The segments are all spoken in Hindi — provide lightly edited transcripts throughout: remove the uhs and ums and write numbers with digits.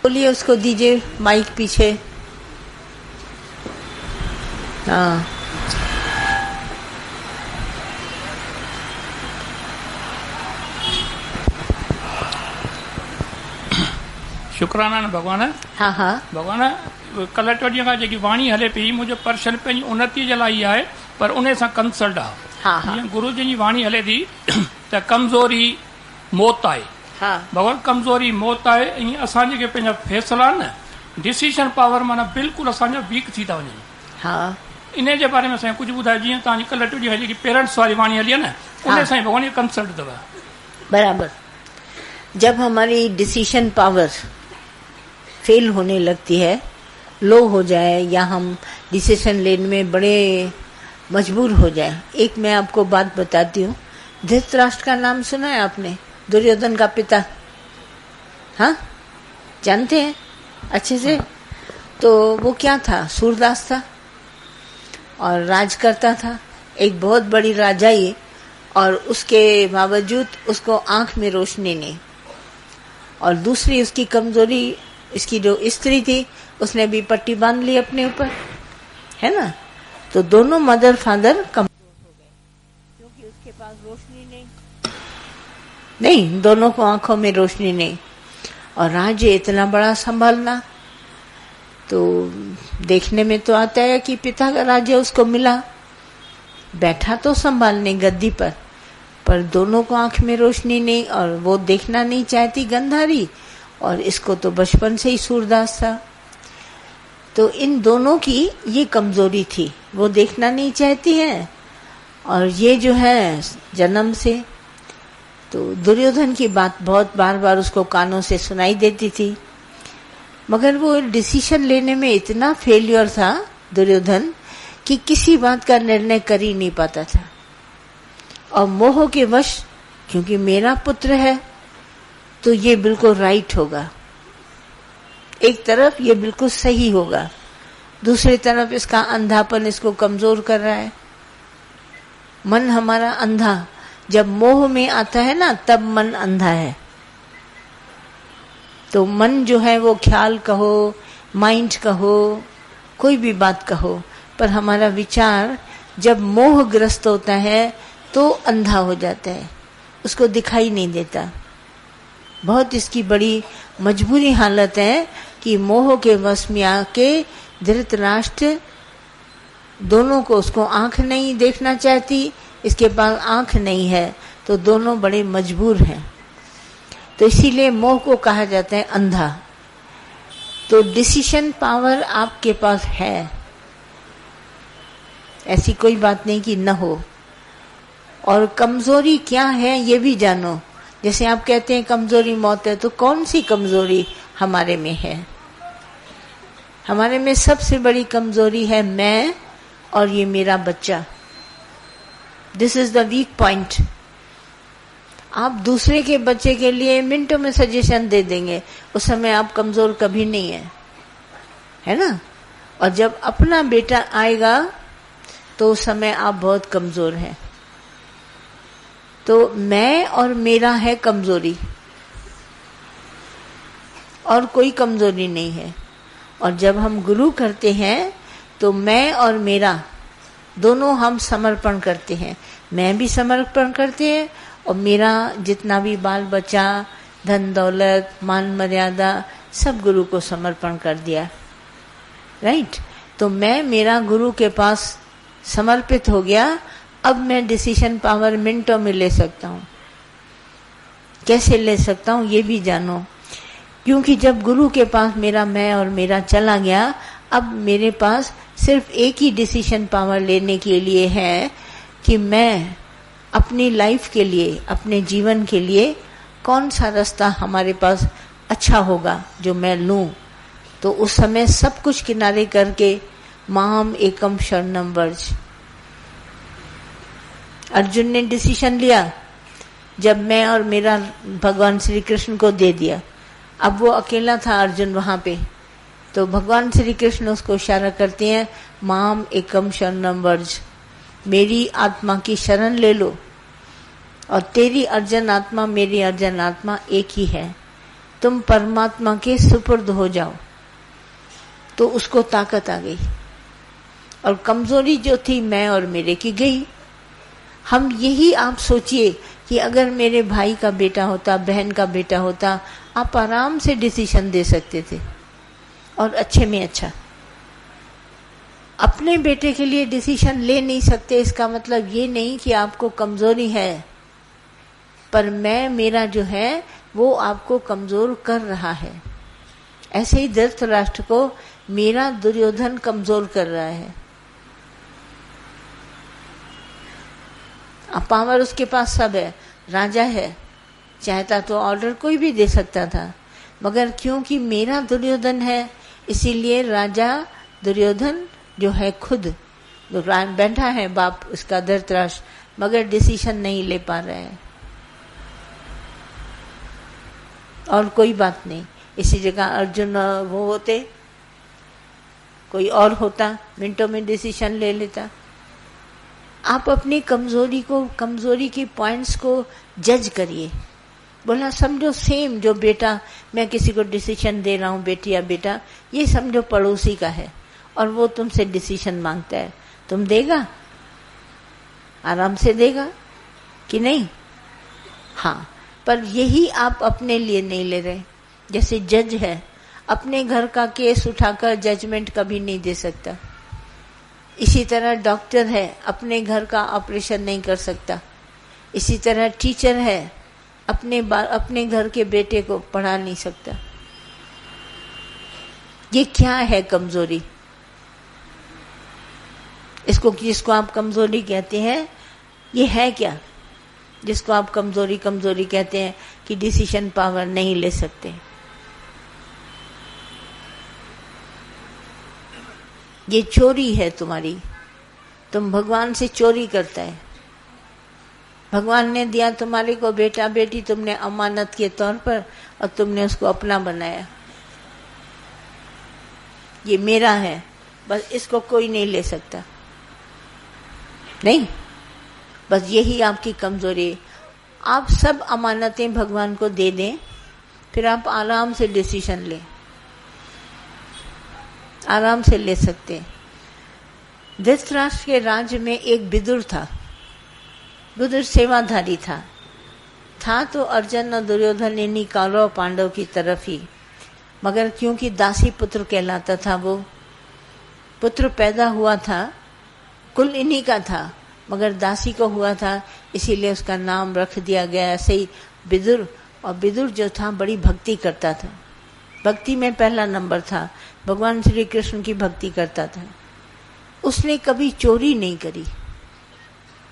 बोलिए, उसको दीजिए माइक पीछे। हाँ, शुक्राना न भगवान। हाँ हाँ भगवान कल्ह टियों ॾींहं खां जेकी वाणी हले पई, मुंहिंजो पर्सन पंहिंजी उन्नतीअ जे लाइ आहे, पर उन सां कंसल्ट आहे। हाँ हाँ जीअं गुरु जी वाणी हले थी त कमज़ोरी मौत आहे। हाँ भगवान कमज़ोरी मौत आहे। ईअं असां जेके पंहिंजा फ़ैसिला न, डिसीशन पावर माना बिल्कुलु असांजा वीक थी था वञनि। हाँ इन जे बारे में असांखे कुझु ॿुधायो। जीअं तव्हांजी कल्ह टियों ॾींहं जेकी पेरेंट्स वारी वाणी हली आहे न, उन सां ई भगवान जो कंसल्ट अथव। बराबर। जब हमारी डिसीशन पावर फेल होने लगती है, लो हो जाए, या हम डिसीजन लेने में बड़े मजबूर हो जाए। एक मैं आपको बात बताती हूँ। धृतराष्ट्र का नाम सुना है आपने? दुर्योधन का पिता। हाँ, जानते हैं अच्छे से? तो वो क्या था? सूरदास था और राज करता था, एक बहुत बड़ी राजाई, और उसके बावजूद उसको आंख में रोशनी नहीं। और दूसरी उसकी कमजोरी, इसकी जो स्त्री थी, उसने भी पट्टी बांध ली अपने ऊपर, है ना? तो दोनों मदर फादर कमजोर हो गए, क्योंकि उसके पास रोशनी नहीं, दोनों को आंखों में रोशनी नहीं। और राज्य इतना बड़ा संभालना, तो देखने में तो आता है कि पिता का राज्य उसको मिला, बैठा तो संभालने गद्दी पर दोनों को आंख में रोशनी नहीं, और वो देखना नहीं चाहती गंधारी, और इसको तो बचपन से ही सूरदास था। तो इन दोनों की ये कमजोरी थी, वो देखना नहीं चाहती है, और ये जो है जन्म से। तो दुर्योधन की बात बहुत बार बार उसको कानों से सुनाई देती थी, मगर वो डिसीजन लेने में इतना फेलियर था दुर्योधन कि किसी बात का निर्णय कर ही नहीं पाता था। और मोह के वश, क्योंकि मेरा पुत्र है तो ये बिल्कुल राइट होगा, एक तरफ ये बिल्कुल सही होगा, दूसरी तरफ इसका अंधापन इसको कमजोर कर रहा है। मन हमारा अंधा, जब मोह में आता है ना, तब मन अंधा है। तो मन जो है वो ख्याल कहो, माइंड कहो, कोई भी बात कहो, पर हमारा विचार जब मोहग्रस्त होता है तो अंधा हो जाता है, उसको दिखाई नहीं देता। बहुत इसकी बड़ी मजबूरी हालत है कि मोह के वश में आके धृतराष्ट्र दोनों को, उसको आंख नहीं देखना चाहती, इसके पास आंख नहीं है, तो दोनों बड़े मजबूर हैं। तो इसीलिए मोह को कहा जाता है अंधा। तो डिसीजन पावर आपके पास है, ऐसी कोई बात नहीं कि न हो। और कमजोरी क्या है ये भी जानो। जैसे आप कहते हैं कमजोरी मौत है, तो कौन सी कमजोरी हमारे में है? हमारे में सबसे बड़ी कमजोरी है मैं और ये मेरा बच्चा। This is the weak point. आप दूसरे के बच्चे के लिए मिनटों में सजेशन दे देंगे, उस समय आप कमजोर कभी नहीं है ना? और जब अपना बेटा आएगा तो उस समय आप बहुत कमजोर हैं। तो मैं और मेरा है कमजोरी, और कोई कमजोरी नहीं है। और जब हम गुरु करते हैं तो मैं और मेरा दोनों हम समर्पण करते हैं। मैं भी समर्पण करते हैं, और मेरा जितना भी बाल बच्चा, धन दौलत, मान मर्यादा, सब गुरु को समर्पण कर दिया, राइट? तो मैं मेरा गुरु के पास समर्पित हो गया। अब मैं डिसीजन पावर मिनटों में ले सकता हूँ। कैसे ले सकता हूँ ये भी जानो, क्योंकि जब गुरु के पास मेरा मैं और मेरा चला गया, अब मेरे पास सिर्फ एक ही डिसीजन पावर लेने के लिए है कि मैं अपनी लाइफ के लिए, अपने जीवन के लिए कौन सा रास्ता हमारे पास अच्छा होगा जो मैं लूं। तो उस समय सब कुछ किनारे करके माम एकम शरणम वर्ज, अर्जुन ने डिसीजन लिया। जब मैं और मेरा भगवान श्री कृष्ण को दे दिया, अब वो अकेला था अर्जुन वहां पे, तो भगवान श्री कृष्ण उसको इशारा करते हैं, माम एकम शरणम वर्ज, मेरी आत्मा की शरण ले लो, और तेरी अर्जन आत्मा मेरी अर्जन आत्मा एक ही है। तुम परमात्मा के सुपुर्द हो जाओ, तो उसको ताकत आ गई। और कमजोरी जो थी मैं और मेरे की गई। हम यही आप सोचिए कि अगर मेरे भाई का बेटा होता, बहन का बेटा होता, आप आराम से डिसीजन दे सकते थे और अच्छे में अच्छा। अपने बेटे के लिए डिसीजन ले नहीं सकते, इसका मतलब ये नहीं कि आपको कमजोरी है, पर मेरा जो है वो आपको कमजोर कर रहा है। ऐसे ही धृतराष्ट्र को मेरा दुर्योधन कमजोर कर रहा है। अब पावर उसके पास सब है, राजा है, चाहता तो ऑर्डर कोई भी दे सकता था, मगर क्योंकि मेरा दुर्योधन है इसीलिए राजा दुर्योधन जो है खुद बैठा है बाप उसका धृतराष्ट्र, मगर डिसीजन नहीं ले पा रहा है। और कोई बात नहीं, इसी जगह अर्जुन वो होते, कोई और होता मिनटों में डिसीजन ले लेता। आप अपनी कमजोरी की पॉइंट्स को जज करिए। बोला समझो सेम जो बेटा, मैं किसी को डिसीजन दे रहा हूँ, बेटी या बेटा, ये समझो पड़ोसी का है और वो तुमसे डिसीजन मांगता है, तुम देगा? आराम से देगा कि नहीं? हाँ, पर यही आप अपने लिए नहीं ले रहे। जैसे जज है, अपने घर का केस उठाकर जजमेंट कभी नहीं दे सकता। इसी तरह डॉक्टर है, अपने घर का ऑपरेशन नहीं कर सकता। इसी तरह टीचर है, अपने घर के बेटे को पढ़ा नहीं सकता। ये क्या है कमजोरी? जिसको आप कमजोरी कहते हैं, ये है क्या जिसको आप कमजोरी कहते हैं कि डिसीजन पावर नहीं ले सकते? ये चोरी है तुम्हारी। तुम भगवान से चोरी करता है। भगवान ने दिया तुम्हारे को बेटा बेटी, तुमने अमानत के तौर पर, और तुमने उसको अपना बनाया। ये मेरा है, बस इसको कोई नहीं ले सकता। नहीं, बस यही आपकी कमजोरी है। आप सब अमानतें भगवान को दे दें, फिर आप आराम से डिसीजन लें, आराम से ले सकते हैं। धृतराष्ट्र के राज्य में एक विदुर था। विदुर सेवाधारी था तो अर्जुन और दुर्योधन इन्हीं कौरव पांडव की तरफ ही, मगर क्योंकि दासी पुत्र कहलाता था, वो पुत्र पैदा हुआ था, कुल इन्हीं का था, मगर दासी को हुआ था, इसीलिए उसका नाम रख दिया गया ऐसे ही विदुर। और विदुर जो था बड़ी भक्ति करता था, भक्ति में पहला नंबर था, भगवान श्री कृष्ण की भक्ति करता था। उसने कभी चोरी नहीं करी।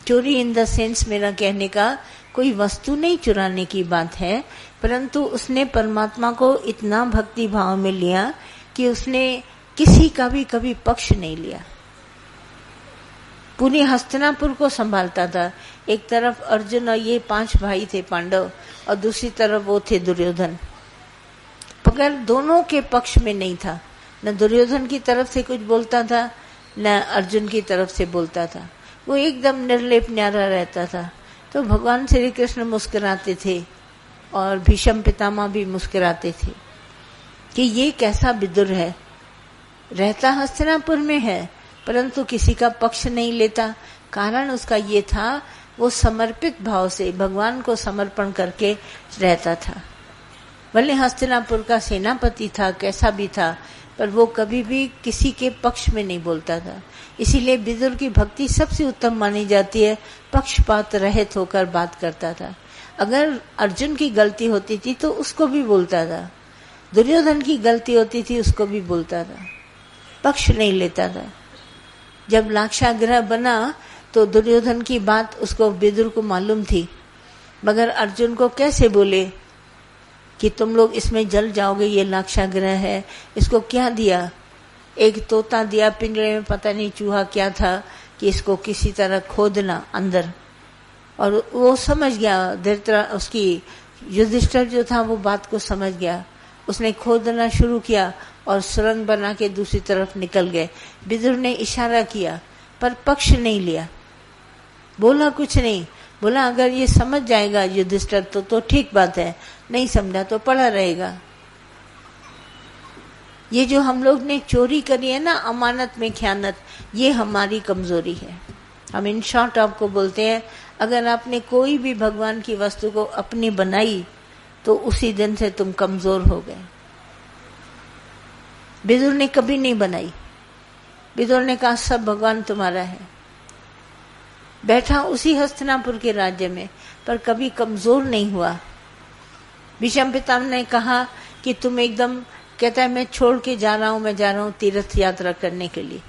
चोरी इन द सेंस मेरा कहने का कोई वस्तु नहीं चुराने की बात है, परंतु उसने परमात्मा को इतना भक्ति भाव में लिया कि उसने किसी का भी कभी पक्ष नहीं लिया। पूरी हस्तिनापुर को संभालता था। एक तरफ अर्जुन और ये 5 भाई थे पांडव, और दूसरी तरफ वो थे दुर्योधन, मगर दोनों के पक्ष में नहीं था। न दुर्योधन की तरफ से कुछ बोलता था, न अर्जुन की तरफ से बोलता था। वो एकदम निर्लेप न्यारा रहता था। तो भगवान श्री कृष्ण मुस्कुराते थे और भीष्म पितामह भी मुस्कुराते थे कि ये कैसा विदुर है, रहता हस्तिनापुर में है परंतु किसी का पक्ष नहीं लेता। कारण उसका ये था, वो समर्पित भाव से भगवान को समर्पण करके रहता था। भले हस्तिनापुर का सेनापति था, कैसा भी था, पर वो कभी भी किसी के पक्ष में नहीं बोलता था। इसीलिए विदुर की भक्ति सबसे उत्तम मानी जाती है, पक्षपात रहित होकर बात करता था। अगर अर्जुन की गलती होती थी तो उसको भी बोलता था, दुर्योधन की गलती होती थी उसको भी बोलता था, पक्ष नहीं लेता था। जब लाक्षागृह बना तो दुर्योधन की बात उसको विदुर को मालूम थी, मगर अर्जुन को कैसे बोले कि तुम लोग इसमें जल जाओगे, ये लाक्षागृह है। इसको क्या दिया? एक तोता दिया पिंजरे में, पता नहीं चूहा क्या था, कि इसको किसी तरह खोदना अंदर। और वो समझ गया, उसकी युधिष्ठिर जो था वो बात को समझ गया। उसने खोदना शुरू किया और सुरंग बना के दूसरी तरफ निकल गए। विदुर ने इशारा किया पर पक्ष नहीं लिया, बोला कुछ नहीं। बोला अगर ये समझ जाएगा युधिष्ठिर तो ठीक बात है, नहीं समझा तो पड़ा रहेगा। ये जो हम लोग ने चोरी करी है ना, अमानत में ख़यानत, ये हमारी कमजोरी है। हम इन शॉर्ट आपको बोलते हैं, अगर आपने कोई भी भगवान की वस्तु को अपनी बनाई तो उसी दिन से तुम कमजोर हो गए। विदुर ने कभी नहीं बनाई। विदुर ने कहा सब भगवान तुम्हारा है, बैठा उसी हस्तिनापुर के राज्य में, पर कभी कमजोर नहीं हुआ। भीष्म पितामह ने कहा कि तुम एकदम, कहता है मैं छोड़ के जा रहा हूं, मैं जा रहा हूं तीर्थ यात्रा करने के लिए।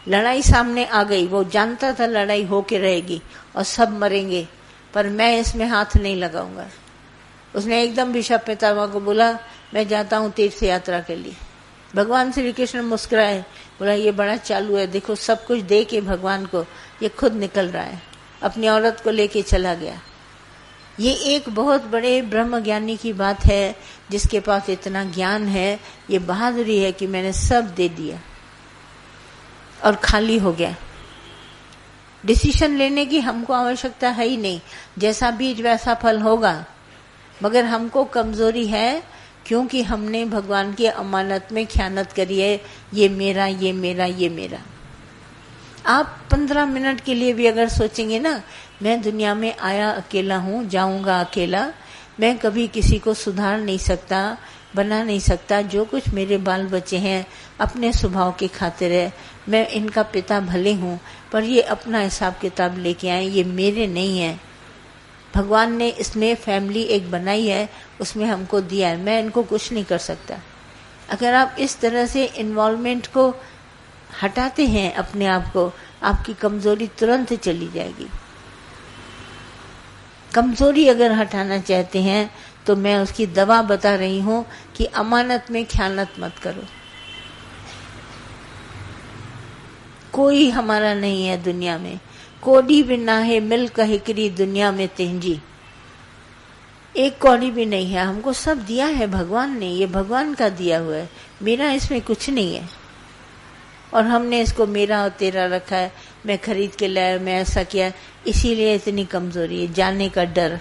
लड़ाई सामने आ गई, वो जानता था लड़ाई होके रहेगी और सब मरेंगे, पर मैं इसमें हाथ नहीं लगाऊंगा। उसने एकदम भीष्म पितामह को बोला मैं जाता हूं तीर्थ यात्रा के लिए। भगवान श्री कृष्ण मुस्कुराए, बोला ये बड़ा चालू है, देखो सब कुछ दे के भगवान को ये खुद निकल रहा है। अपनी औरत को लेके चला गया। ये एक बहुत बड़े ब्रह्म ज्ञानी की बात है, जिसके पास इतना ज्ञान है। ये बहादुरी है कि मैंने सब दे दिया और खाली हो गया। डिसीजन लेने की हमको आवश्यकता है ही नहीं, जैसा बीज वैसा फल होगा। मगर हमको कमजोरी है क्योंकि हमने भगवान की अमानत में ख़यानत करी है। ये मेरा, ये मेरा, ये मेरा। आप 15 मिनट के लिए भी अगर सोचेंगे ना, मैं दुनिया में आया अकेला हूँ, जाऊंगा अकेला, मैं कभी किसी को सुधार नहीं सकता, बना नहीं सकता। जो कुछ मेरे बाल बच्चे हैं अपने स्वभाव की खातिर है, मैं इनका पिता भले हूँ, पर ये अपना हिसाब किताब लेके आए, ये मेरे नहीं है। भगवान ने इसमें फैमिली एक बनाई है, उसमें हमको दिया है, मैं इनको कुछ नहीं कर सकता। अगर आप इस तरह से इन्वॉल्वमेंट को हटाते हैं अपने आप को, आपकी कमजोरी तुरंत चली जाएगी। कमजोरी अगर हटाना चाहते हैं तो मैं उसकी दवा बता रही हूं कि अमानत में ख़यानत मत करो। कोई हमारा नहीं है दुनिया में, कोडी भी ना है मिल कहिकरी दुनिया में तेंजी। एक कौड़ी भी नहीं है, हमको सब दिया है भगवान ने, ये भगवान का दिया हुआ है, मेरा इसमें कुछ नहीं है। और हमने इसको मेरा और तेरा रखा है, मैं खरीद के लाया, मैं ऐसा किया, इसीलिए इतनी कमजोरी है। जाने का डर,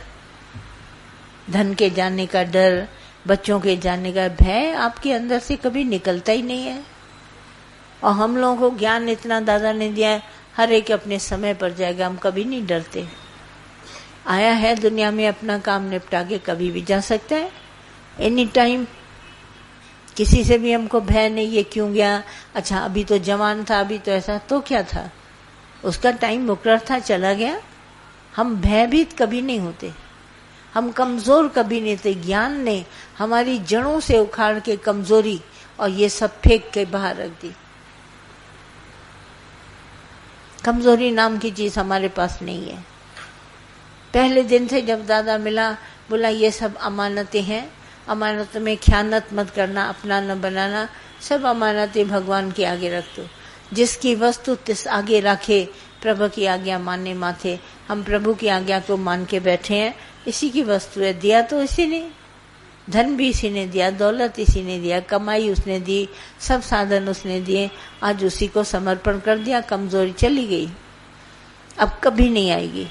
धन के जाने का डर, बच्चों के जाने का भय आपके अंदर से कभी निकलता ही नहीं है। और हम लोगों को ज्ञान इतना दादा ने दिया है, हर एक अपने समय पर जाएगा, हम कभी नहीं डरते। आया है दुनिया में, अपना काम निपटा के कभी भी जा सकता है, एनी टाइम। किसी से भी हमको भय नहीं, ये क्यों गया, अच्छा अभी तो जवान था, अभी तो ऐसा, तो क्या था, उसका टाइम मुकर्रर था, चला गया। हम भयभीत कभी नहीं होते, हम कमजोर कभी नहीं थे। ज्ञान ने हमारी जड़ों से उखाड़ के कमजोरी और ये सब फेंक के बाहर रख दी। कमजोरी नाम की चीज हमारे पास नहीं है। पहले दिन से जब दादा मिला, बोला ये सब अमानतें हैं, अमानत में ख़यानत मत करना, अपना न बनाना, सब अमानतें भगवान के आगे रख दो। जिसकी वस्तु तिस आगे रखे, प्रभु की आज्ञा माने माथे। हम प्रभु की आज्ञा को मान के बैठे हैं, इसी की वस्तु है। दिया तो इसी ने, धन भी इसी ने दिया, दौलत इसी ने दिया, कमाई उसने दी, सब साधन उसने दिए, आज उसी को समर्पण कर दिया। कमजोरी चली गई, अब कभी नहीं आएगी।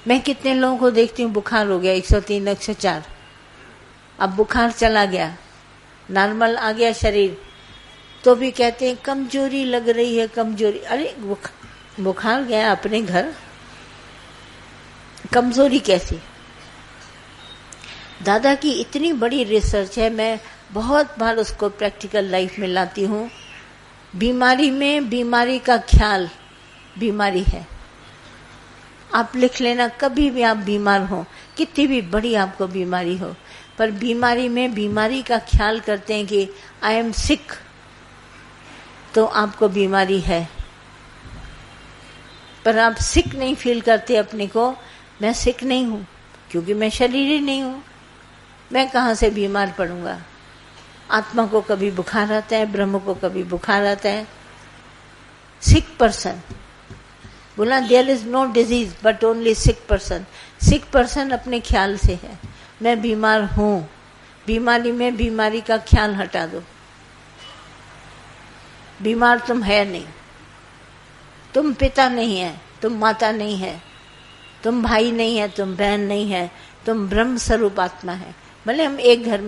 मैं कितने लोगों को देखती हूँ, बुखार हो गया 103, 104, अब बुखार चला गया, नॉर्मल आ गया शरीर, तो भी कहते हैं कमजोरी लग रही है, कमजोरी। अरे बुखार गया अपने घर, कमजोरी कैसी? दादा की इतनी बड़ी रिसर्च है, मैं बहुत बार उसको प्रैक्टिकल लाइफ में लाती हूँ। बीमारी में बीमारी का ख्याल बीमारी है। आप लिख लेना, कभी भी आप बीमार हो, कितनी भी बड़ी आपको बीमारी हो, पर बीमारी में बीमारी का ख्याल करते हैं कि आई एम सिक, तो आपको बीमारी है। पर आप सिक नहीं फील करते अपने को, मैं सिक नहीं हूं क्योंकि मैं शरीर ही नहीं हूं, मैं कहां से बीमार पड़ूंगा। आत्मा को कभी बुखार आता है, ब्रह्म को कभी बुखार आता है। सिक पर्सन, बोला there is no disease but only sick person. Sick person अपने ख्याल से है, मैं बीमार हूं। बीमारी में बीमारी का ख्याल हटा दो। बीमार तुम है नहीं, तुम पिता नहीं है, तुम माता नहीं है, तुम भाई नहीं है, तुम बहन नहीं है, तुम ब्रह्म स्वरूप आत्मा है। भले हम एक घर